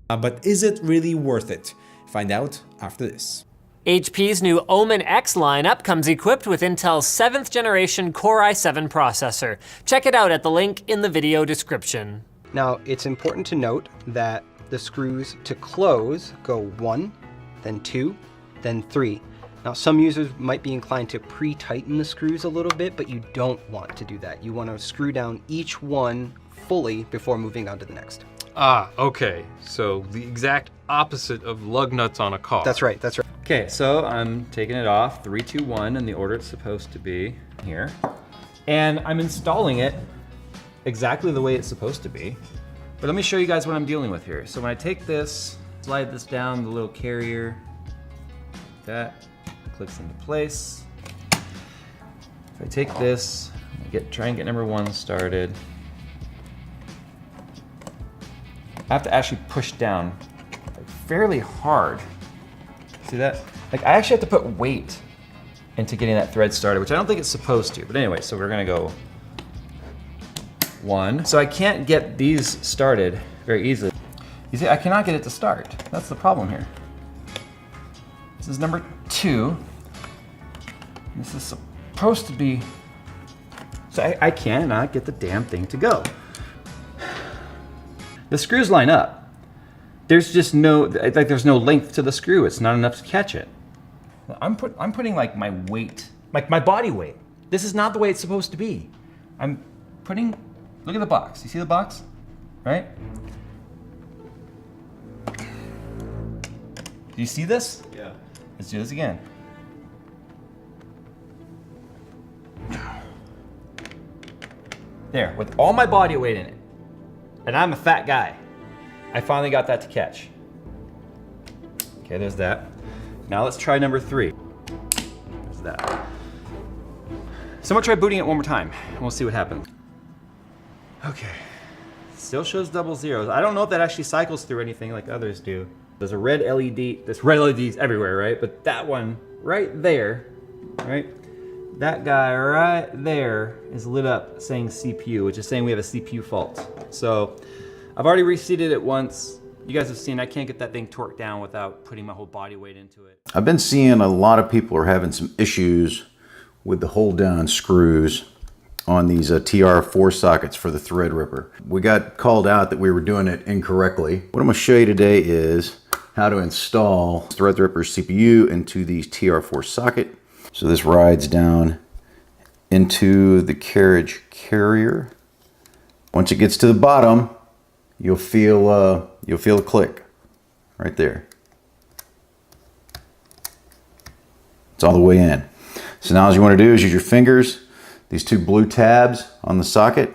But is it really worth it? Find out after this. HP's new Omen X lineup comes equipped with Intel's 7th generation Core i7 processor. Check it out at the link in the video description. Now, it's important to note that the screws to close go 1, then 2, then 3. Now, some users might be inclined to pre-tighten the screws a little bit, but you don't want to do that. You want to screw down each one fully before moving on to the next. Ah, okay. So the exact opposite of lug nuts on a car. That's right, that's right. Okay, so I'm taking it off, 3, 2, 1, in the order it's supposed to be here. And I'm installing it exactly the way it's supposed to be. But let me show you guys what I'm dealing with here. So when I take this, slide this down the little carrier, like that, clicks into place. If I take this, try and get number 1 started. I have to actually push down like fairly hard. See that? Like I actually have to put weight into getting that thread started, which I don't think it's supposed to. But anyway, so we're gonna go 1. So I can't get these started very easily. You see, I cannot get it to start. That's the problem here. This is number 2. This is supposed to be, so I cannot get the damn thing to go. The screws line up. There's just no, like there's no length to the screw. It's not enough to catch it. I'm putting like my weight, like my body weight. This is not the way it's supposed to be. I'm putting, look at the box. You see the box, right? Do you see this? Yeah. Let's do this again. There, with all my body weight in it. And I'm a fat guy. I finally got that to catch. Okay, there's that. Now let's try number 3. There's that. So I'm gonna try booting it one more time, and we'll see what happens. Okay, still shows double zeros. I don't know if that actually cycles through anything like others do. There's a red LED, there's red LEDs everywhere, right? But that one right there, right? That guy right there is lit up saying CPU, which is saying we have a CPU fault. So I've already reseated it once. You guys have seen I can't get that thing torqued down without putting my whole body weight into it. I've been seeing a lot of people are having some issues with the hold down screws on these TR4 sockets for the Threadripper. We got called out that we were doing it incorrectly. What I'm gonna show you today is how to install Threadripper's CPU into the TR4 socket. So this rides down into the carriage carrier. Once it gets to the bottom, you'll feel a click right there. It's all the way in. So now all you want to do is use your fingers, these 2 blue tabs on the socket,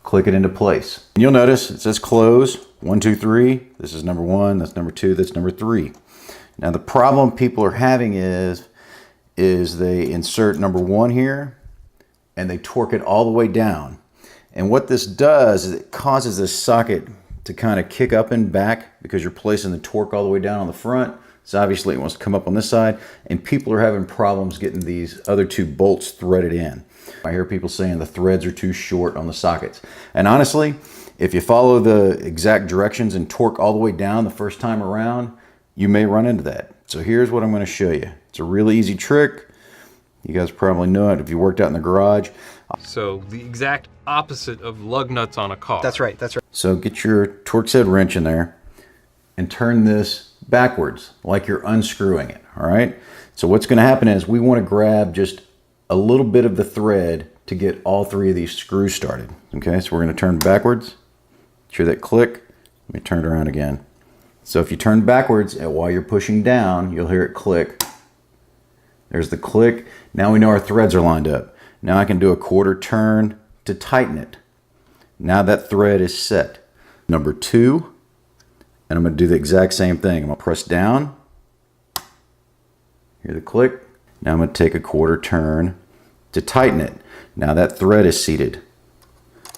click it into place. And you'll notice it says close, 1, 2, 3. This is number 1, that's number 2, that's number 3. Now the problem people are having is they insert number 1 here and they torque it all the way down. And what this does is it causes this socket to kind of kick up and back because you're placing the torque all the way down on the front. So obviously it wants to come up on this side, and people are having problems getting these other 2 bolts threaded in. I hear people saying the threads are too short on the sockets. And honestly, if you follow the exact directions and torque all the way down the first time around, you may run into that. So here's what I'm going to show you. It's a really easy trick. You guys probably know it if you worked out in the garage. So the exact opposite of lug nuts on a car. That's right, that's right. So get your Torx head wrench in there and turn this backwards like you're unscrewing it, all right? So what's going to happen is we want to grab just a little bit of the thread to get all 3 of these screws started, okay? So we're going to turn backwards. Hear that click? Let me turn it around again. So if you turn backwards and while you're pushing down, you'll hear it click. There's the click. Now we know our threads are lined up. Now I can do a 1/4 turn to tighten it. Now that thread is set. Number 2, and I'm going to do the exact same thing. I'm going to press down. Hear the click. Now I'm going to take a 1/4 turn to tighten it. Now that thread is seated.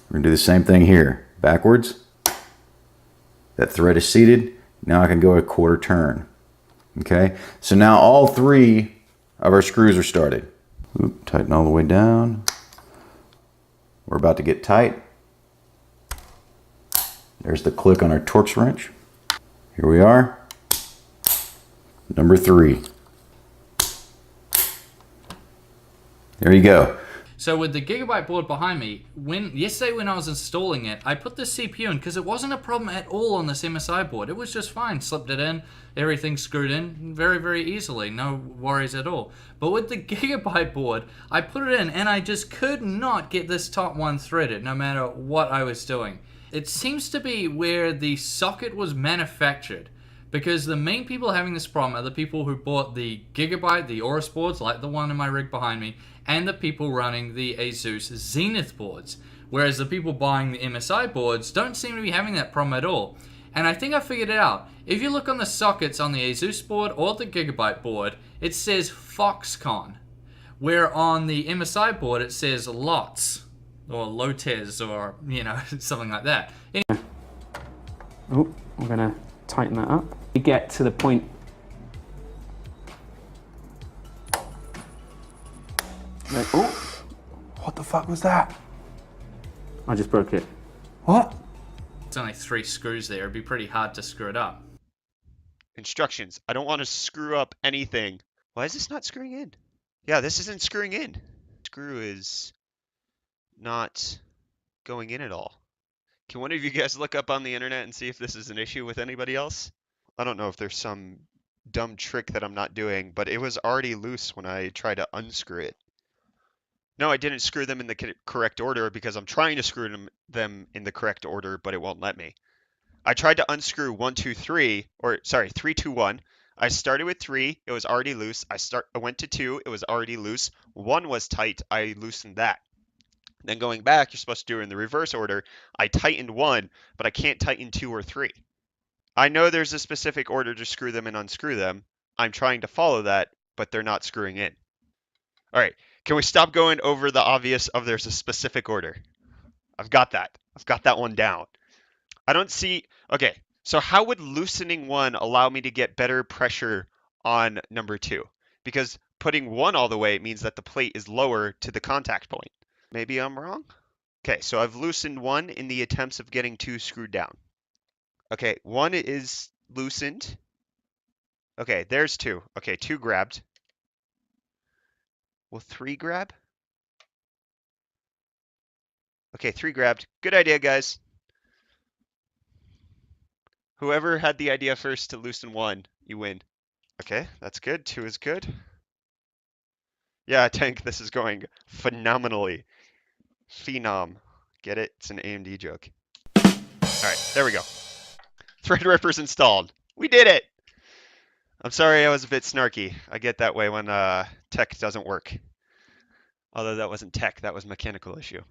We're going to do the same thing here. Backwards. That thread is seated. Now I can go a 1/4 turn. Okay, so now all 3 of our screws are started. Oop, tighten all the way down. We're about to get tight. There's the click on our Torx wrench. Here we are. Number 3. There you go. So with the Gigabyte board behind me, yesterday when I was installing it, I put the CPU in because it wasn't a problem at all on this MSI board. It was just fine. Slipped it in, everything screwed in very, very easily. No worries at all. But with the Gigabyte board, I put it in and I just could not get this top one threaded no matter what I was doing. It seems to be where the socket was manufactured, because the main people having this problem are the people who bought the Gigabyte, the Aorus boards, like the one in my rig behind me, and the people running the Asus Zenith boards. Whereas the people buying the MSI boards don't seem to be having that problem at all. And I think I figured it out. If you look on the sockets on the Asus board or the Gigabyte board, it says Foxconn. Where on the MSI board it says LOTS, or Lotes, or, you know, something like that. Oh, I'm gonna tighten that up. You get to the point. Like, oh, What the fuck was that? I just broke it. What? It's only 3 screws there. It'd be pretty hard to screw it up. Instructions. I don't want to screw up anything. Why is this not screwing in? Yeah, this isn't screwing in. Screw is not going in at all. Can one of you guys look up on the internet and see if this is an issue with anybody else? I don't know if there's some dumb trick that I'm not doing, but it was already loose when I tried to unscrew it. No, I didn't screw them in the correct order because I'm trying to screw them in the correct order, but it won't let me. I tried to unscrew 1, 2, 3, or sorry, 3, 2, 1. I started with 3, it was already loose. I went to 2, it was already loose. 1 was tight, I loosened that. Then going back, you're supposed to do it in the reverse order. I tightened 1, but I can't tighten 2 or 3. I know there's a specific order to screw them and unscrew them. I'm trying to follow that, but they're not screwing in. All right, can we stop going over the obvious of there's a specific order? I've got that. I've got that one down. I don't see, okay, so how would loosening 1 allow me to get better pressure on number 2? Because putting 1 all the way means that the plate is lower to the contact point. Maybe I'm wrong? Okay, so I've loosened 1 in the attempts of getting 2 screwed down. Okay, 1 is loosened. Okay, there's 2. Okay, 2 grabbed. Will 3 grab? Okay, 3 grabbed. Good idea, guys. Whoever had the idea first to loosen 1, you win. Okay, that's good. 2 is good. Yeah, Tank, this is going phenomenally. Phenom. Get it? It's an AMD joke. Alright, there we go. Threadripper's installed. We did it! I'm sorry I was a bit snarky. I get that way when tech doesn't work. Although that wasn't tech, that was a mechanical issue.